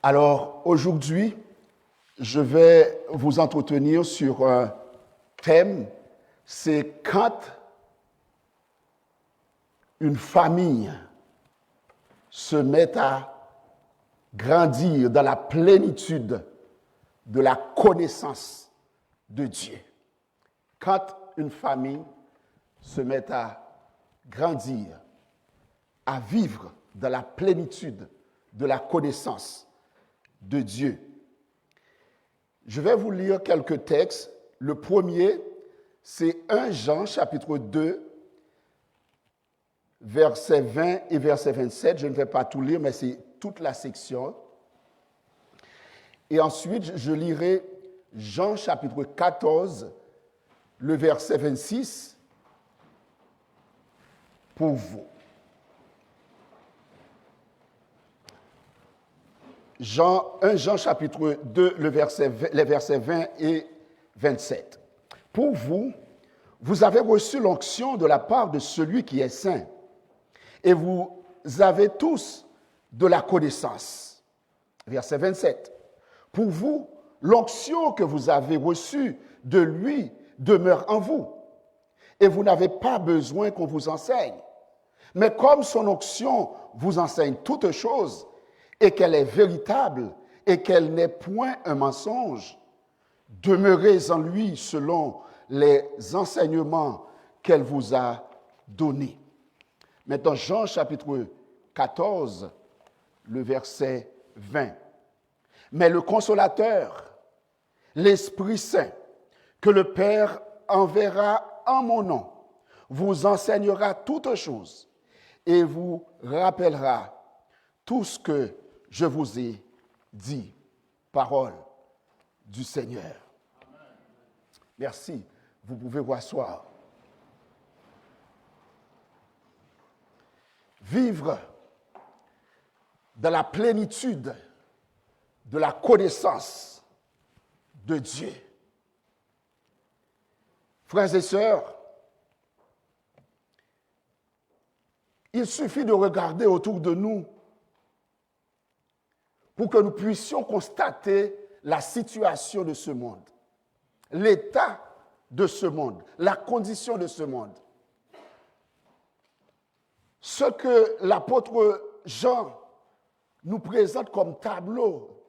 Alors, aujourd'hui, je vais vous entretenir sur un thème, c'est quand une famille se met à grandir dans la plénitude de la connaissance de Dieu. Quand une famille se met à grandir, à vivre dans la plénitude de la connaissance de Dieu. Je vais vous lire quelques textes. Le premier, c'est 1 Jean, chapitre 2, versets 20 et verset 27. Je ne vais pas tout lire, mais c'est toute la section. Et ensuite, je lirai Jean, chapitre 14, le verset 26, pour vous. 1 Jean chapitre 2, les versets 20 et 27. Pour vous, vous avez reçu l'onction de la part de celui qui est saint, et vous avez tous de la connaissance. Verset 27. Pour vous, l'onction que vous avez reçue de lui demeure en vous, et vous n'avez pas besoin qu'on vous enseigne. Mais comme son onction vous enseigne toutes choses, et qu'elle est véritable et qu'elle n'est point un mensonge, demeurez en lui selon les enseignements qu'elle vous a donnés. Maintenant, Jean chapitre 14, le verset 20. Mais le consolateur, l'Esprit Saint, que le Père enverra en mon nom, vous enseignera toutes choses et vous rappellera tout ce que je vous ai dit. Parole du Seigneur. Merci. Vous pouvez vous asseoir. Vivre dans la plénitude de la connaissance de Dieu. Frères et sœurs, il suffit de regarder autour de nous pour que nous puissions constater la situation de ce monde, l'état de ce monde, la condition de ce monde. Ce que l'apôtre Jean nous présente comme tableau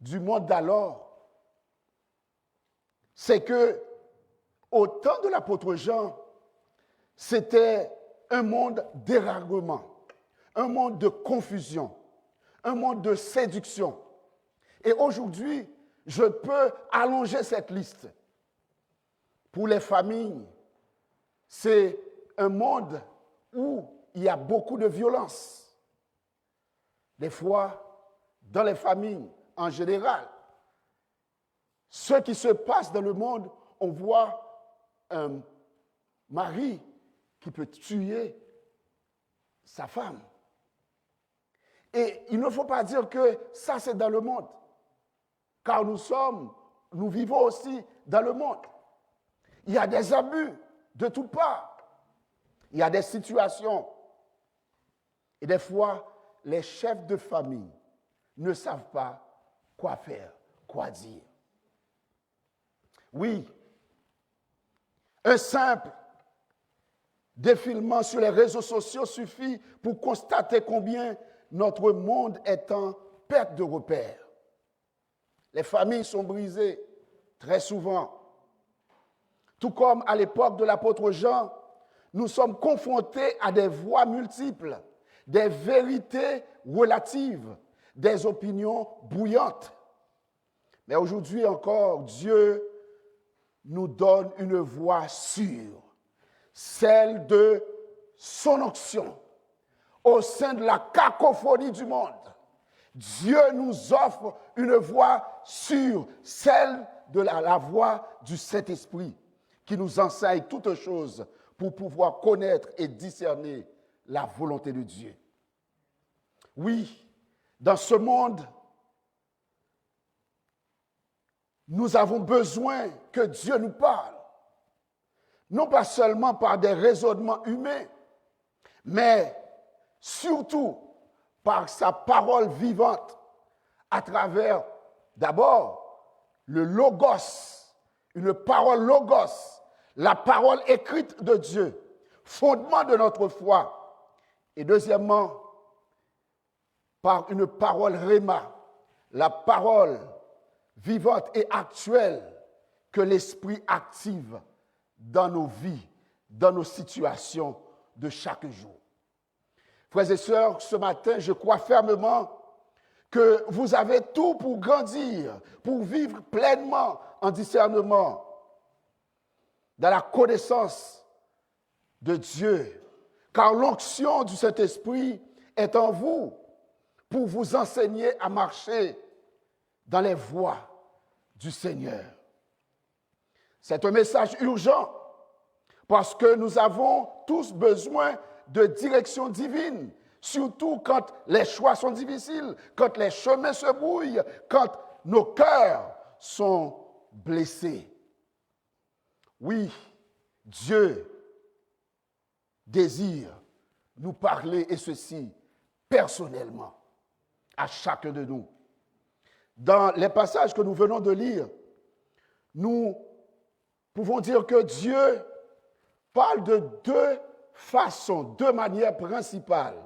du monde d'alors, c'est que au temps de l'apôtre Jean, c'était un monde d'égarement, un monde de confusion, un monde de séduction. Et aujourd'hui, je peux allonger cette liste. Pour les familles, c'est un monde où il y a beaucoup de violence. Des fois, dans les familles en général, ce qui se passe dans le monde, on voit un mari qui peut tuer sa femme. Et il ne faut pas dire que ça, c'est dans le monde. Car nous vivons aussi dans le monde. Il y a des abus de toutes parts. Il y a des situations. Et des fois, les chefs de famille ne savent pas quoi faire, quoi dire. Oui, un simple défilement sur les réseaux sociaux suffit pour constater combien notre monde est en perte de repère. Les familles sont brisées très souvent. Tout comme à l'époque de l'apôtre Jean, nous sommes confrontés à des voix multiples, des vérités relatives, des opinions bouillantes. Mais aujourd'hui encore, Dieu nous donne une voix sûre, celle de son onction. Au sein de la cacophonie du monde, Dieu nous offre une voix sûre, celle de la voix du Saint-Esprit, qui nous enseigne toutes choses pour pouvoir connaître et discerner la volonté de Dieu. Oui, dans ce monde, nous avons besoin que Dieu nous parle, non pas seulement par des raisonnements humains, mais surtout par sa parole vivante, à travers, d'abord, le logos, une parole logos, la parole écrite de Dieu, fondement de notre foi. Et deuxièmement, par une parole réma, la parole vivante et actuelle que l'Esprit active dans nos vies, dans nos situations de chaque jour. Frères et sœurs, ce matin, je crois fermement que vous avez tout pour grandir, pour vivre pleinement en discernement, dans la connaissance de Dieu, car l'onction du Saint-Esprit est en vous pour vous enseigner à marcher dans les voies du Seigneur. C'est un message urgent parce que nous avons tous besoin de direction divine, surtout quand les choix sont difficiles, quand les chemins se brouillent, quand nos cœurs sont blessés. Oui, Dieu désire nous parler, et ceci personnellement, à chacun de nous. Dans les passages que nous venons de lire, nous pouvons dire que Dieu parle de deux façons, deux manières principales.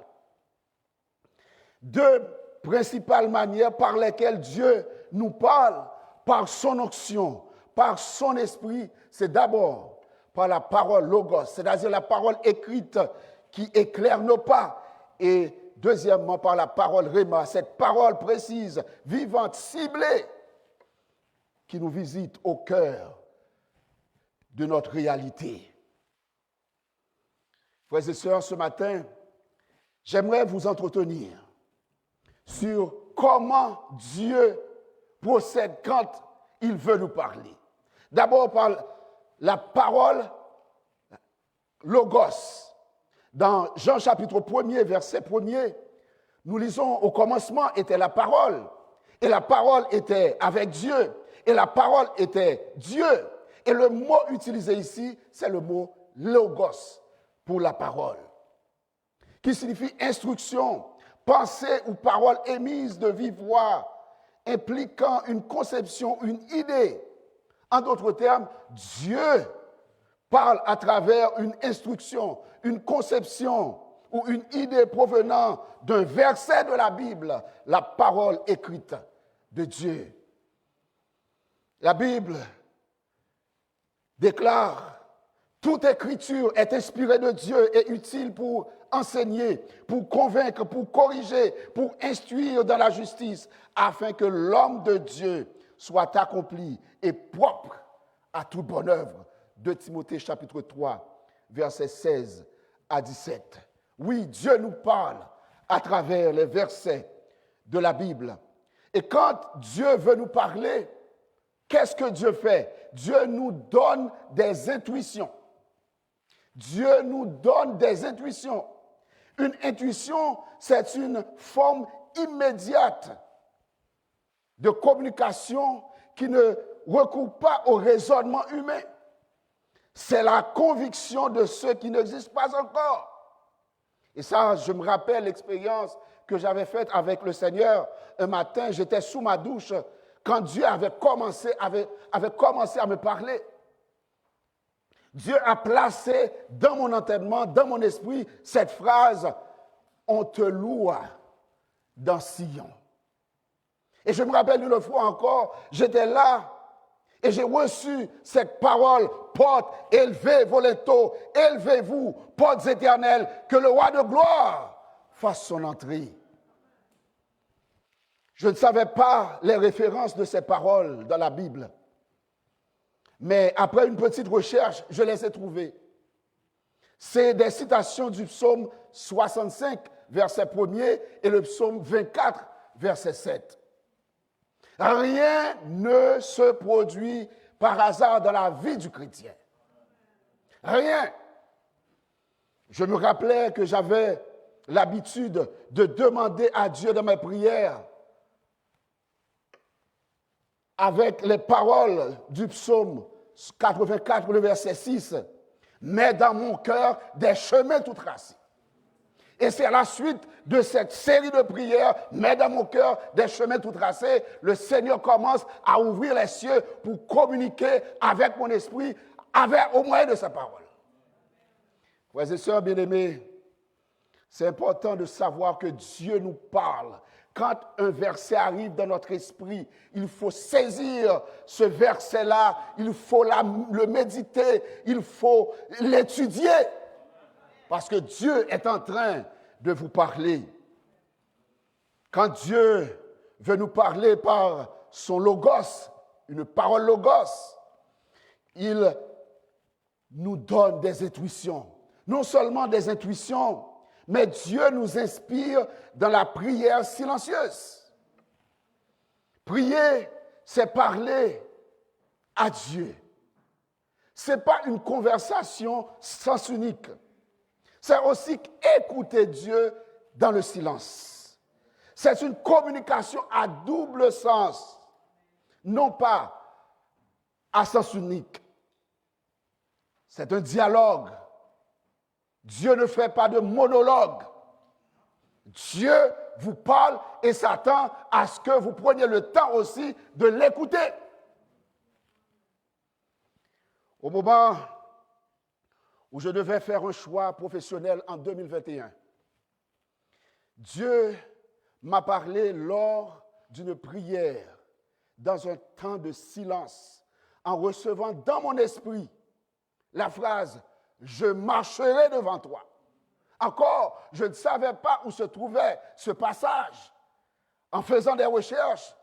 Deux principales manières par lesquelles Dieu nous parle par son onction, par son esprit. C'est d'abord par la parole logos, c'est-à-dire la parole écrite qui éclaire nos pas. Et deuxièmement, par la parole réma, cette parole précise, vivante, ciblée, qui nous visite au cœur de notre réalité. Frères et sœurs, ce matin, j'aimerais vous entretenir sur comment Dieu procède quand il veut nous parler. D'abord par la parole logos. Dans Jean chapitre 1er, verset 1er, nous lisons « Au commencement était la parole, et la parole était avec Dieu, et la parole était Dieu. » Et le mot utilisé ici, c'est le mot « logos » pour la parole, qui signifie instruction, pensée ou parole émise de vive voix, impliquant une conception, une idée. En d'autres termes, Dieu parle à travers une instruction, une conception ou une idée provenant d'un verset de la Bible, la parole écrite de Dieu. La Bible déclare « Toute écriture est inspirée de Dieu et utile pour enseigner, pour convaincre, pour corriger, pour instruire dans la justice, afin que l'homme de Dieu soit accompli et propre à toute bonne œuvre. » 2 Timothée chapitre 3, versets 16 à 17. Oui, Dieu nous parle à travers les versets de la Bible. Et quand Dieu veut nous parler, qu'est-ce que Dieu fait? Dieu nous donne des intuitions. Dieu nous donne des intuitions. Une intuition, c'est une forme immédiate de communication qui ne recourt pas au raisonnement humain. C'est la conviction de ceux qui n'existent pas encore. Et ça, je me rappelle l'expérience que j'avais faite avec le Seigneur. Un matin, j'étais sous ma douche quand Dieu avait commencé à me parler. Dieu a placé dans mon entendement, dans mon esprit, cette phrase « On te loua dans Sion ». Et je me rappelle une fois encore, j'étais là et j'ai reçu cette parole « Portes élevées, voletto, élevez-vous, portes éternelles, que le roi de gloire fasse son entrée ». Je ne savais pas les références de ces paroles dans la Bible. Mais après une petite recherche, je les ai trouvées. C'est des citations du psaume 65, verset 1er, et le psaume 24, verset 7. Rien ne se produit par hasard dans la vie du chrétien. Rien. Je me rappelais que j'avais l'habitude de demander à Dieu dans mes prières avec les paroles du psaume 84, le verset 6, « Mets dans mon cœur des chemins tout tracés, Et c'est à la suite de cette série de prières, mais dans mon cœur, des chemins tout tracés, le Seigneur commence à ouvrir les cieux pour communiquer avec mon esprit, au moyen de sa parole. Frères et sœurs bien-aimés, c'est important de savoir que Dieu nous parle. Quand un verset arrive dans notre esprit, il faut saisir ce verset-là, il faut le méditer, il faut l'étudier. Parce que Dieu est en train de vous parler. Quand Dieu veut nous parler par son logos, une parole logos, il nous donne des intuitions. Non seulement des intuitions, mais Dieu nous inspire dans la prière silencieuse. Prier, c'est parler à Dieu. Ce n'est pas une conversation sens unique. C'est aussi écouter Dieu dans le silence. C'est une communication à double sens, non pas à sens unique. C'est un dialogue. Dieu ne fait pas de monologue. Dieu vous parle et s'attend à ce que vous preniez le temps aussi de l'écouter. Au moment où je devais faire un choix professionnel en 2021, Dieu m'a parlé lors d'une prière, dans un temps de silence, en recevant dans mon esprit la phrase « Je marcherai devant toi ». Encore, je ne savais pas où se trouvait ce passage. En faisant des recherches,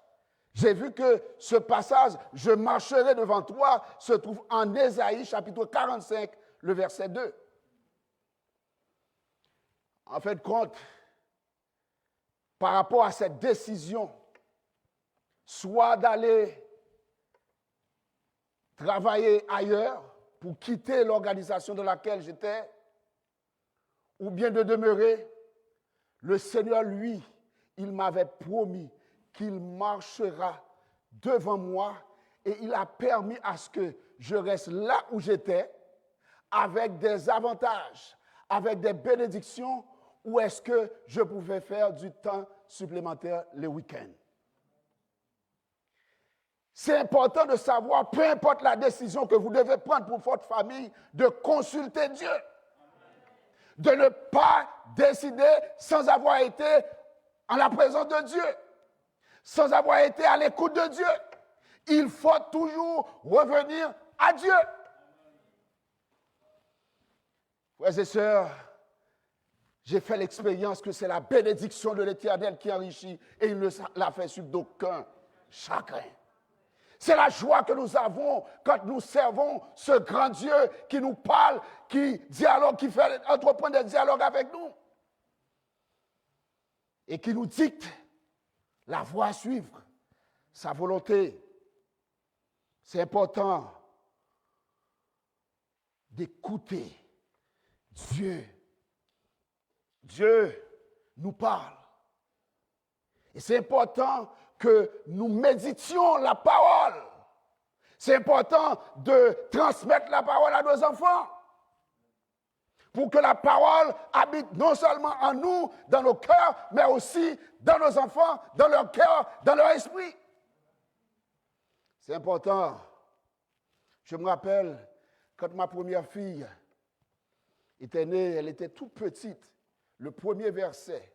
j'ai vu que ce passage « Je marcherai devant toi » se trouve en Ésaïe chapitre 45, le verset 2. En fait, compte, par rapport à cette décision, soit d'aller travailler ailleurs pour quitter l'organisation dans laquelle j'étais, ou bien de demeurer, le Seigneur, lui, il m'avait promis qu'il marchera devant moi et il a permis à ce que je reste là où j'étais avec des avantages, avec des bénédictions, où est-ce que je pouvais faire du temps supplémentaire les week-ends. C'est important de savoir, peu importe la décision que vous devez prendre pour votre famille, de consulter Dieu. De ne pas décider sans avoir été en la présence de Dieu, sans avoir été à l'écoute de Dieu. Il faut toujours revenir à Dieu. Frères et sœurs, j'ai fait l'expérience que c'est la bénédiction de l'Éternel qui enrichit et il ne la fait suivre d'aucun chagrin. C'est la joie que nous avons quand nous servons ce grand Dieu qui nous parle, qui dialogue, qui fait entreprendre des dialogues avec nous et qui nous dicte la voie à suivre, sa volonté. C'est important d'écouter Dieu. Dieu nous parle. Et c'est important que nous méditions la parole. C'est important de transmettre la parole à nos enfants pour que la parole habite non seulement en nous, dans nos cœurs, mais aussi dans nos enfants, dans leur cœur, dans leur esprit. C'est important. Je me rappelle, quand ma première fille était née, elle était toute petite. Le premier verset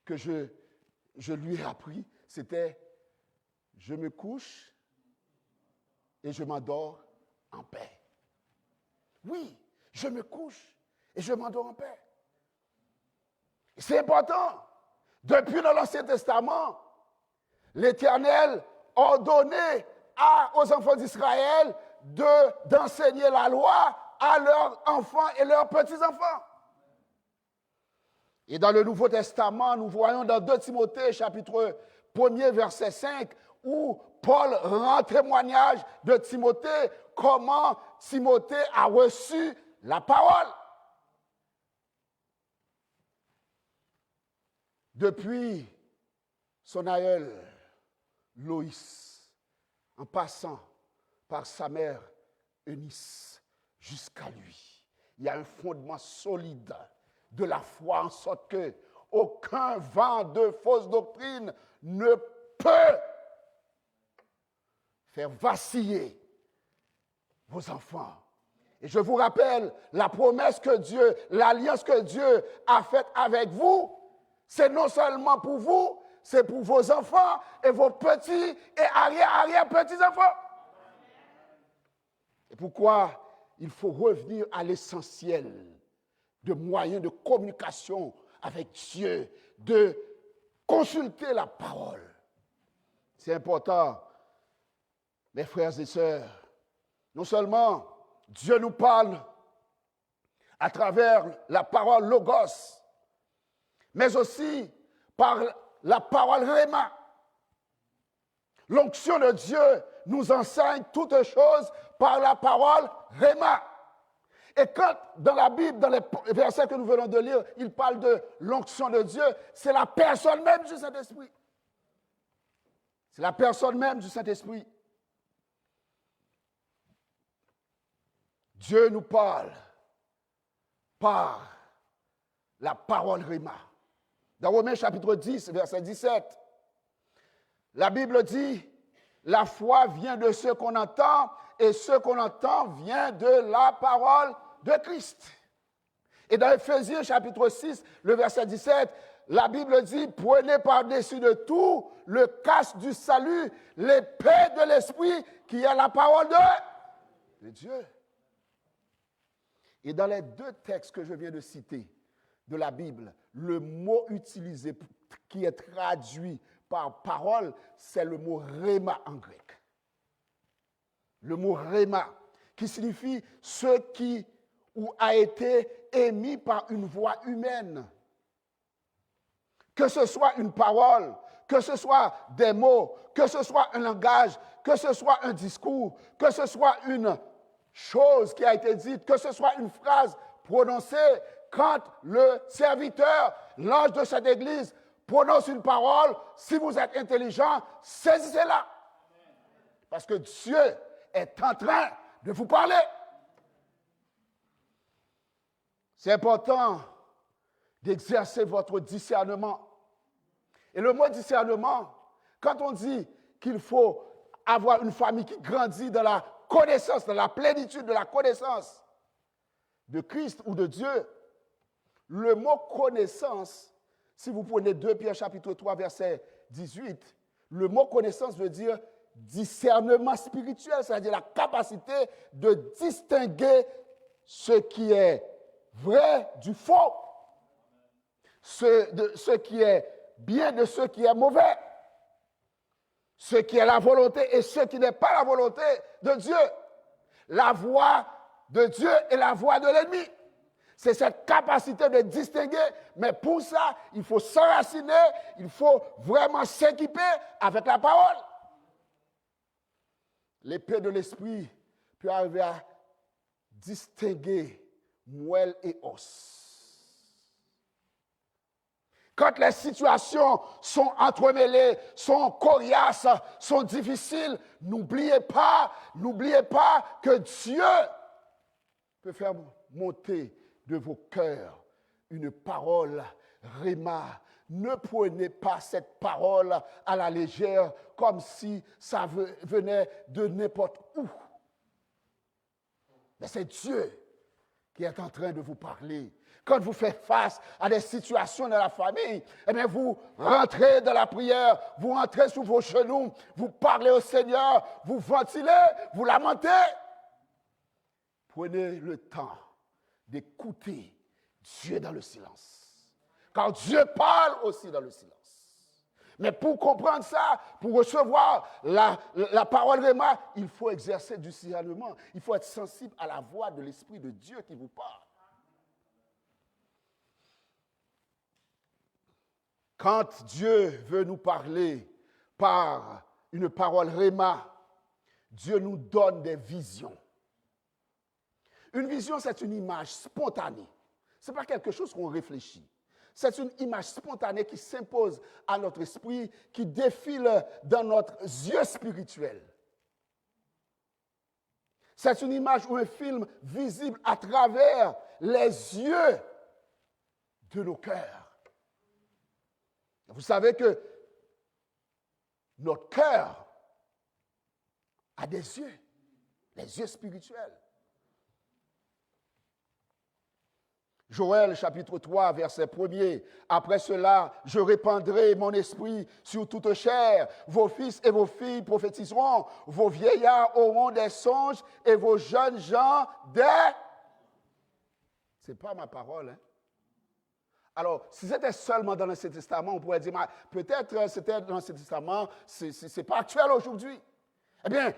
que je lui ai appris, c'était « Je me couche et je m'endors en paix ». Oui, je me couche et je m'endors en paix. C'est important. Depuis dans l'Ancien Testament, l'Éternel ordonnait aux enfants d'Israël d'enseigner la loi à leurs enfants et leurs petits-enfants. Et dans le Nouveau Testament, nous voyons dans 2 Timothée, chapitre 1er, verset 5, où Paul rend témoignage de Timothée, comment Timothée a reçu la parole. Depuis son aïeul, Loïs, en passant par sa mère, Eunice, jusqu'à lui, il y a un fondement solide de la foi, en sorte que aucun vent de fausse doctrine ne peut faire vaciller vos enfants. Et je vous rappelle, la promesse que Dieu, l'alliance que Dieu a faite avec vous, c'est non seulement pour vous, c'est pour vos enfants et vos petits et arrière-petits-enfants. C'est pourquoi il faut revenir à l'essentiel de moyens de communication avec Dieu, de consulter la parole. C'est important, mes frères et sœurs. Non seulement Dieu nous parle à travers la parole Logos, mais aussi par la parole Réma. L'onction de Dieu nous enseigne toutes choses par la parole Réma. Et quand dans la Bible, dans les versets que nous venons de lire, il parle de l'onction de Dieu, c'est la personne même du Saint-Esprit. C'est la personne même du Saint-Esprit. Dieu nous parle par la parole Réma. Dans Romains chapitre 10, verset 17, la Bible dit, la foi vient de ce qu'on entend et ce qu'on entend vient de la parole de Christ. Et dans Éphésiens chapitre 6, le verset 17, la Bible dit, prenez par-dessus de tout le casque du salut, l'épée de l'esprit qui est la parole de Dieu. Et dans les deux textes que je viens de citer de la Bible, le mot utilisé qui est traduit par parole, c'est le mot rhéma en grec. Le mot rhéma, qui signifie ce qui ou a été émis par une voix humaine. Que ce soit une parole, que ce soit des mots, que ce soit un langage, que ce soit un discours, que ce soit une chose qui a été dite, que ce soit une phrase prononcée, quand le serviteur, l'ange de cette église, prononce une parole, si vous êtes intelligent, saisissez-la. Parce que Dieu est en train de vous parler. C'est important d'exercer votre discernement. Et le mot discernement, quand on dit qu'il faut avoir une famille qui grandit dans la connaissance, dans la plénitude de la connaissance de Christ ou de Dieu, le mot connaissance, si vous prenez 2 Pierre chapitre 3 verset 18, le mot connaissance veut dire discernement spirituel, c'est-à-dire la capacité de distinguer ce qui est vrai du faux, ce qui est bien de ce qui est mauvais, ce qui est la volonté et ce qui n'est pas la volonté de Dieu, la voix de Dieu et la voix de l'ennemi. C'est cette capacité de distinguer, mais pour ça, il faut s'enraciner, il faut vraiment s'équiper avec la parole. L'épée de l'esprit peut arriver à distinguer moelle et os. Quand les situations sont entremêlées, sont coriaces, sont difficiles, n'oubliez pas que Dieu peut faire monter de vos cœurs une parole rhéma. Ne prenez pas cette parole à la légère comme si ça venait de n'importe où. Mais c'est Dieu qui est en train de vous parler. Quand vous faites face à des situations dans la famille, eh bien vous rentrez dans la prière, vous rentrez sur vos genoux, vous parlez au Seigneur, vous ventilez, vous lamentez. Prenez le temps d'écouter Dieu dans le silence. Car Dieu parle aussi dans le silence. Mais pour comprendre ça, pour recevoir la parole Réma, il faut exercer du discernement. Il faut être sensible à la voix de l'Esprit de Dieu qui vous parle. Quand Dieu veut nous parler par une parole Réma, Dieu nous donne des visions. Une vision, c'est une image spontanée. Ce n'est pas quelque chose qu'on réfléchit. C'est une image spontanée qui s'impose à notre esprit, qui défile dans notre yeux spirituel. C'est une image ou un film visible à travers les yeux de nos cœurs. Vous savez que notre cœur a des yeux, les yeux spirituels. Joël chapitre 3, verset 1er. Après cela, je répandrai mon esprit sur toute chair. Vos fils et vos filles prophétiseront. Vos vieillards auront des songes et vos jeunes gens des... Ce n'est pas ma parole, hein? Alors, si c'était seulement dans l'Ancien Testament, on pourrait dire, peut-être c'était dans l'Ancien Testament, ce n'est pas actuel aujourd'hui. Eh bien,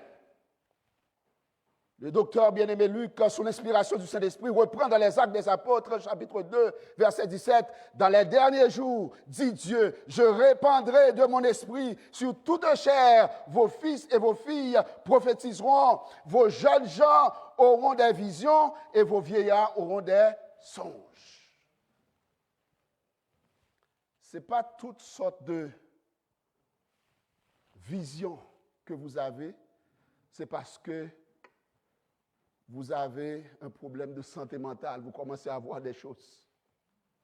le docteur bien-aimé Luc, sous l'inspiration du Saint-Esprit, reprend dans les Actes des Apôtres, chapitre 2, verset 17, « Dans les derniers jours, dit Dieu, je répandrai de mon esprit sur toute chair, vos fils et vos filles prophétiseront, vos jeunes gens auront des visions et vos vieillards auront des songes. » Ce n'est pas toutes sortes de visions que vous avez, c'est parce que vous avez un problème de santé mentale, vous commencez à voir des choses.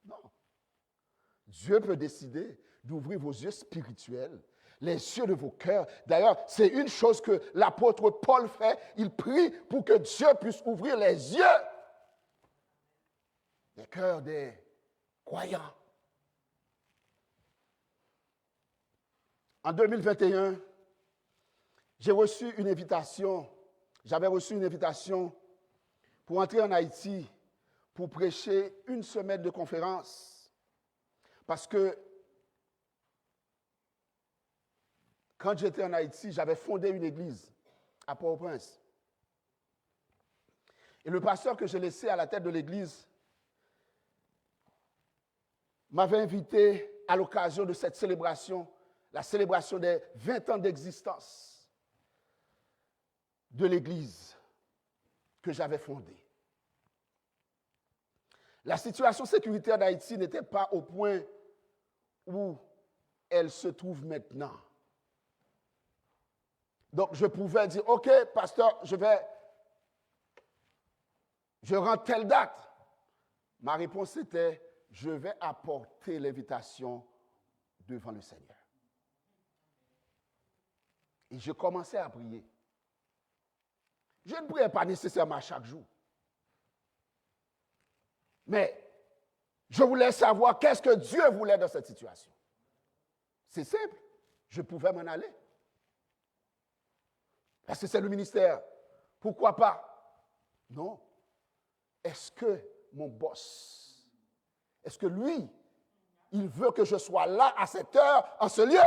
Non. Dieu peut décider d'ouvrir vos yeux spirituels, les yeux de vos cœurs. D'ailleurs, c'est une chose que l'apôtre Paul fait. Il prie pour que Dieu puisse ouvrir les yeux des cœurs des croyants. En 2021, j'avais reçu une invitation pour entrer en Haïti pour prêcher une semaine de conférence. Parce que quand j'étais en Haïti, j'avais fondé une église à Port-au-Prince. Et le pasteur que j'ai laissé à la tête de l'église m'avait invité à l'occasion de cette célébration, la célébration des 20 ans d'existence de l'église que j'avais fondée. La situation sécuritaire d'Haïti n'était pas au point où elle se trouve maintenant. Donc, je pouvais dire, OK, pasteur, je rentre telle date. Ma réponse était, je vais apporter l'invitation devant le Seigneur. Et je commençais à prier. Je ne priais pas nécessairement chaque jour. Mais je voulais savoir qu'est-ce que Dieu voulait dans cette situation. C'est simple, je pouvais m'en aller. Parce que c'est le ministère. Pourquoi pas? Non. Est-ce que mon boss, est-ce que lui, il veut que je sois là à cette heure, en ce lieu?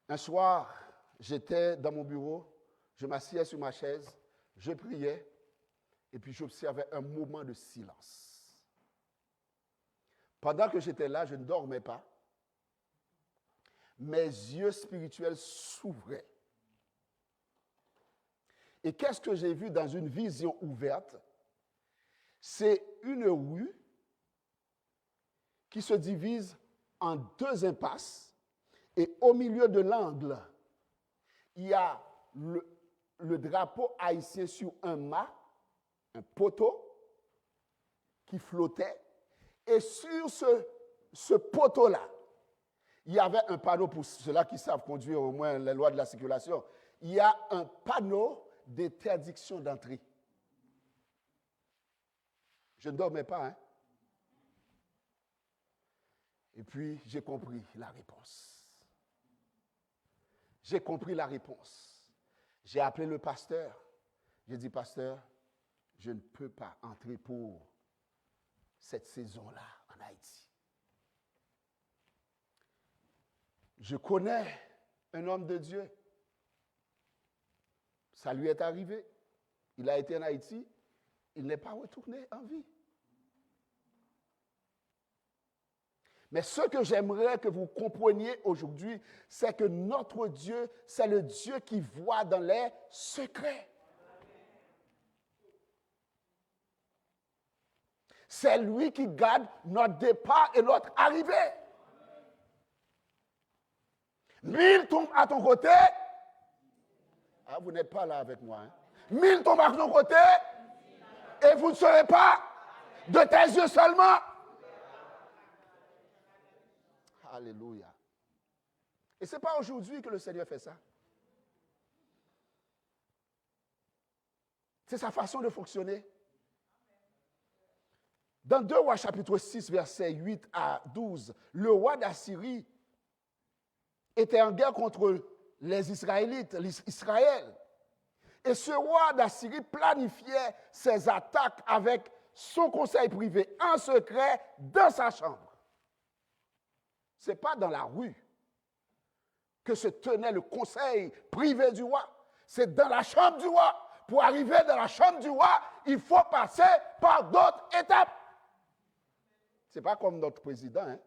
Un soir, j'étais dans mon bureau, je m'asseyais sur ma chaise, je priais, et puis j'observais un moment de silence. Pendant que j'étais là, je ne dormais pas. Mes yeux spirituels s'ouvraient. Et qu'est-ce que j'ai vu dans une vision ouverte? C'est une rue qui se divise en deux impasses. Et au milieu de l'angle, il y a le drapeau haïtien sur un mât, un poteau qui flottait. Et sur ce poteau-là, il y avait un panneau, pour ceux-là qui savent conduire au moins les lois de la circulation, il y a un panneau d'interdiction d'entrée. Je ne dormais pas, hein? Et puis, j'ai compris la réponse. J'ai compris la réponse. J'ai appelé le pasteur. J'ai dit, pasteur, je ne peux pas entrer pour cette saison-là en Haïti. Je connais un homme de Dieu. Ça lui est arrivé. Il a été en Haïti. Il n'est pas retourné en vie. Mais ce que j'aimerais que vous compreniez aujourd'hui, c'est que notre Dieu, c'est le Dieu qui voit dans les secrets. C'est lui qui garde notre départ et notre arrivée. 1000 tombent à ton côté. Ah, vous n'êtes pas là avec moi. Hein? 1000 tombent à ton côté. Et vous ne serez pas de tes yeux seulement. Alléluia. Et ce n'est pas aujourd'hui que le Seigneur fait ça. C'est sa façon de fonctionner. Dans 2 Rois chapitre 6, versets 8 à 12, le roi d'Assyrie était en guerre contre les Israélites, Israël. Et ce roi d'Assyrie planifiait ses attaques avec son conseil privé, en secret, dans sa chambre. Ce n'est pas dans la rue que se tenait le conseil privé du roi. C'est dans la chambre du roi. Pour arriver dans la chambre du roi, il faut passer par d'autres étapes. Ce n'est pas comme notre président, hein?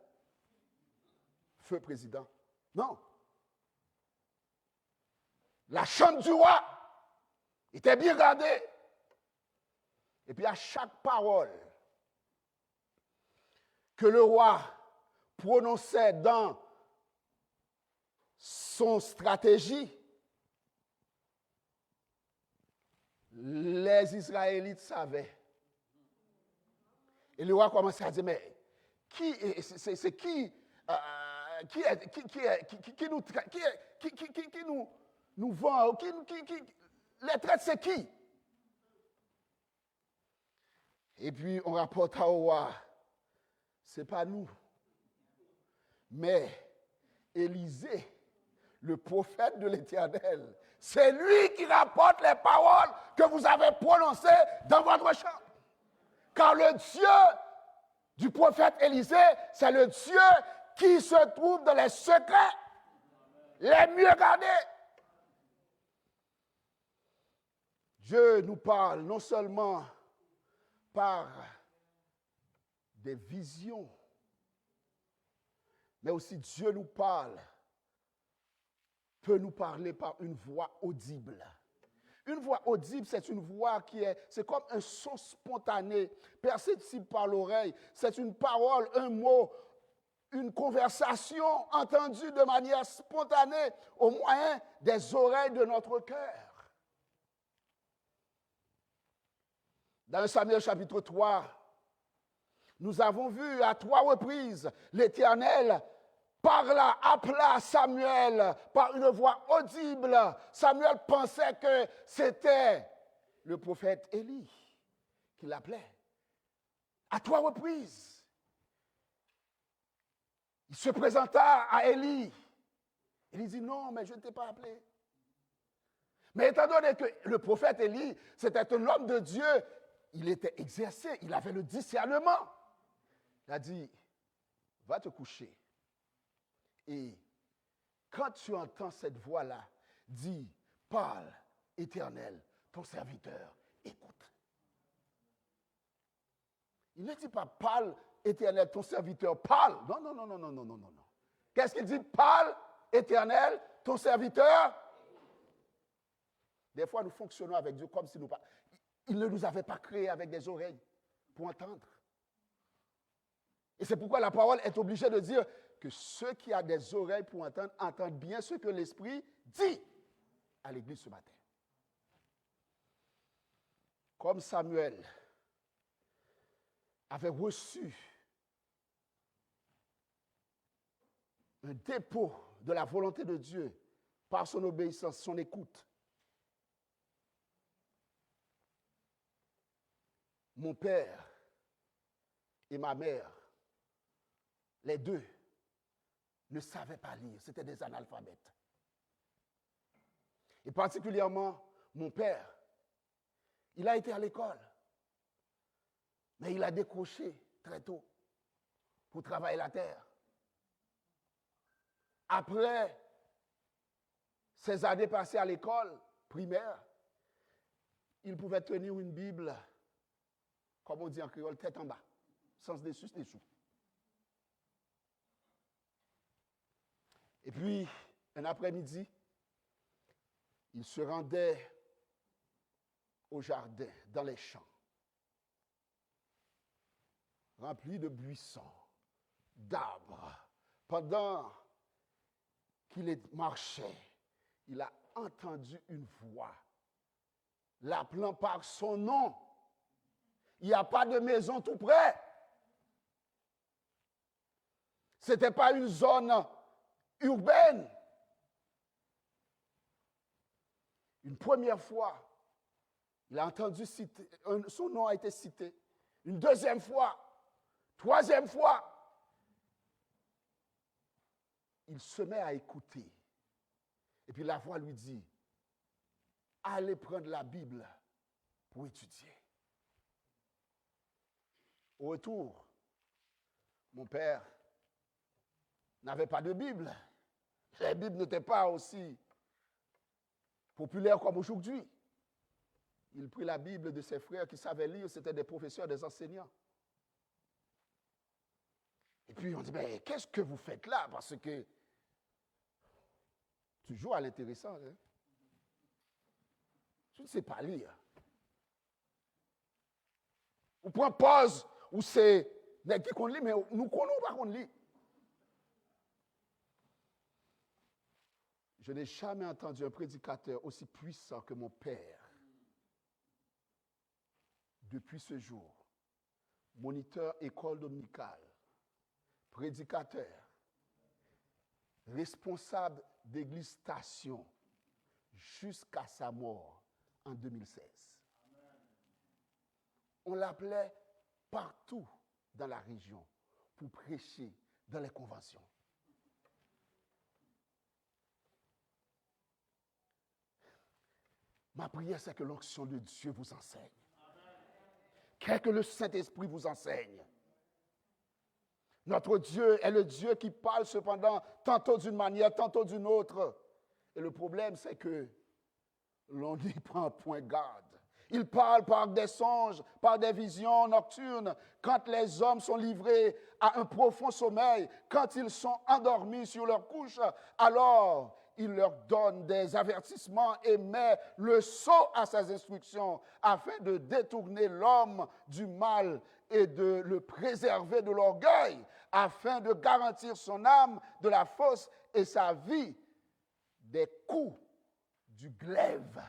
Feu président. Non. La chambre du roi était bien gardée. Et puis à chaque parole que le roi prononçait dans son stratégie, les Israélites savaient. Et le roi commençait à dire, mais c'est qui nous vend, les traites, c'est qui? Et puis on rapporte au roi, c'est pas nous, mais Élisée, le prophète de l'Éternel, c'est lui qui rapporte les paroles que vous avez prononcées dans votre chambre. Car le Dieu du prophète Élisée, c'est le Dieu qui se trouve dans les secrets les mieux gardés. Dieu nous parle non seulement par des visions, mais aussi Dieu nous parle, peut nous parler par une voix audible. Une voix audible, c'est une voix c'est comme un son spontané, perceptible par l'oreille. C'est une parole, un mot, une conversation entendue de manière spontanée au moyen des oreilles de notre cœur. Dans 1 Samuel chapitre 3, nous avons vu à 3 reprises l'Éternel appela Samuel par une voix audible. Samuel pensait que c'était le prophète Élie qui l'appelait. À 3 reprises, il se présenta à Élie. Élie dit non, mais je ne t'ai pas appelé. Mais étant donné que le prophète Élie, c'était un homme de Dieu, il était exercé, il avait le discernement. Il a dit, va te coucher. Et quand tu entends cette voix-là, dis, parle, Éternel, ton serviteur, écoute. Il ne dit pas, parle, Éternel, ton serviteur, parle. Non, non, non, non, non, non, non, non. Qu'est-ce qu'il dit? Parle, Éternel, ton serviteur. Des fois, nous fonctionnons avec Dieu comme si nous... Il ne nous avait pas créés avec des oreilles pour entendre. Et c'est pourquoi la parole est obligée de dire que ceux qui ont des oreilles pour entendre, entendent bien ce que l'Esprit dit à l'Église ce matin. Comme Samuel avait reçu un dépôt de la volonté de Dieu par son obéissance, son écoute, mon père et ma mère, les deux, ne savaient pas lire, c'étaient des analphabètes. Et particulièrement, mon père, il a été à l'école, mais il a décroché très tôt pour travailler la terre. Après ces années passées à l'école primaire, il pouvait tenir une Bible, comme on dit en créole, tête en bas, sens dessus, dessous. Et puis, un après-midi, il se rendait au jardin, dans les champs, remplis de buissons, d'arbres. Pendant qu'il marchait, il a entendu une voix l'appelant par son nom. Il n'y a pas de maison tout près. Ce n'était pas une zone urbaine. Une première fois, il a entendu citer, son nom a été cité. Une deuxième fois, troisième fois, il se met à écouter. Et puis la voix lui dit, allez prendre la Bible pour étudier. Au retour, mon père n'avait pas de Bible. La Bible n'était pas aussi populaire comme aujourd'hui. Il prit la Bible de ses frères qui savaient lire, c'était des professeurs, des enseignants. Et puis on dit, mais qu'est-ce que vous faites là? Parce que, toujours à l'intéressant, hein? Je ne sais pas lire. On prend pause, ou c'est qui qu'on lit, mais nous connaissons pas qu'on lit. Je n'ai jamais entendu un prédicateur aussi puissant que mon père. Depuis ce jour, moniteur école dominicale, prédicateur, responsable d'église station jusqu'à sa mort en 2016. On l'appelait partout dans la région pour prêcher dans les conventions. Ma prière, c'est que l'onction de Dieu vous enseigne. Que le Saint-Esprit vous enseigne. Notre Dieu est le Dieu qui parle cependant tantôt d'une manière, tantôt d'une autre. Et le problème, c'est que l'on n'y prend point garde. Il parle par des songes, par des visions nocturnes, quand les hommes sont livrés à un profond sommeil, quand ils sont endormis sur leur couche, alors il leur donne des avertissements et met le sceau à ses instructions afin de détourner l'homme du mal et de le préserver de l'orgueil, afin de garantir son âme de la fosse et sa vie des coups du glaive.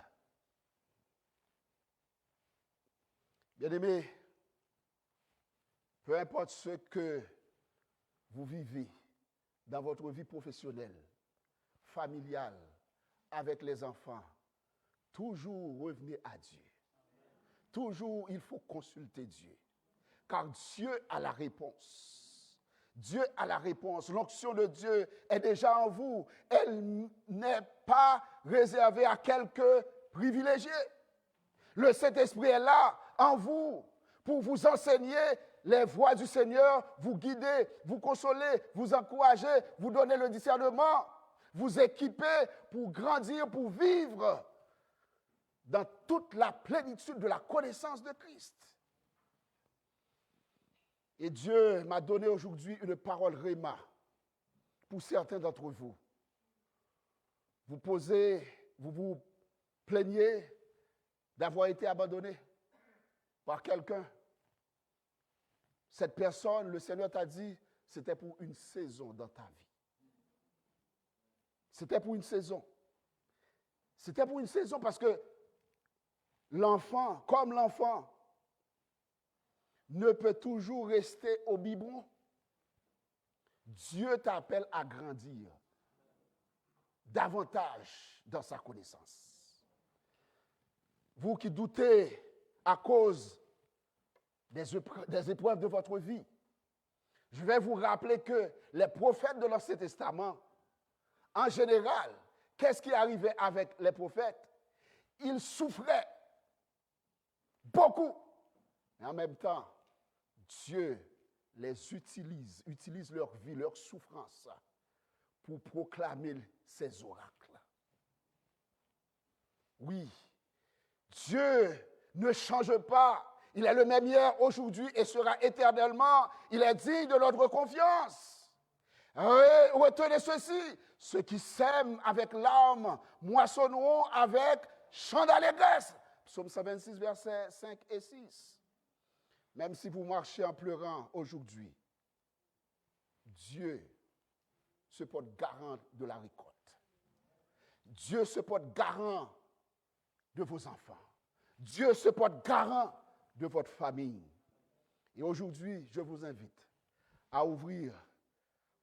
Bien-aimés, peu importe ce que vous vivez dans votre vie professionnelle, familiale, avec les enfants, toujours revenez à Dieu. Toujours, il faut consulter Dieu. Car Dieu a la réponse. Dieu a la réponse. L'onction de Dieu est déjà en vous. Elle n'est pas réservée à quelques privilégiés. Le Saint-Esprit est là, en vous, pour vous enseigner les voies du Seigneur, vous guider, vous consoler, vous encourager, vous donner le discernement, vous équiper pour grandir, pour vivre dans toute la plénitude de la connaissance de Christ. Et Dieu m'a donné aujourd'hui une parole réma pour certains d'entre vous. Vous vous plaignez d'avoir été abandonné par quelqu'un. Cette personne, le Seigneur t'a dit, c'était pour une saison dans ta vie. C'était pour une saison. C'était pour une saison parce que l'enfant, comme l'enfant, ne peut toujours rester au biberon. Dieu t'appelle à grandir davantage dans sa connaissance. Vous qui doutez à cause des épreuves de votre vie, je vais vous rappeler que les prophètes de l'Ancien Testament, en général, qu'est-ce qui arrivait avec les prophètes? Ils souffraient beaucoup. Mais en même temps, Dieu les utilise leur vie, leur souffrance pour proclamer ses oracles. Oui, Dieu ne change pas. Il est le même hier, aujourd'hui et sera éternellement. Il est digne de notre confiance. Retenez ceci, ceux qui sèment avec larmes moissonneront avec chant d'allégresse. Psaume 126, versets 5 et 6. Même si vous marchez en pleurant aujourd'hui, Dieu se porte garant de la récolte. Dieu se porte garant de vos enfants. Dieu se porte garant de votre famille. Et aujourd'hui, je vous invite à ouvrir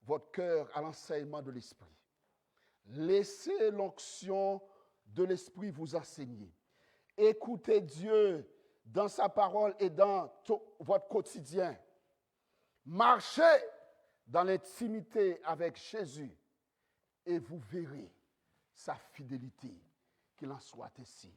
votre cœur à l'enseignement de l'Esprit. Laissez l'onction de l'Esprit vous enseigner. Écoutez Dieu dans sa parole et dans votre quotidien. Marchez dans l'intimité avec Jésus et vous verrez sa fidélité, qu'il en soit ainsi.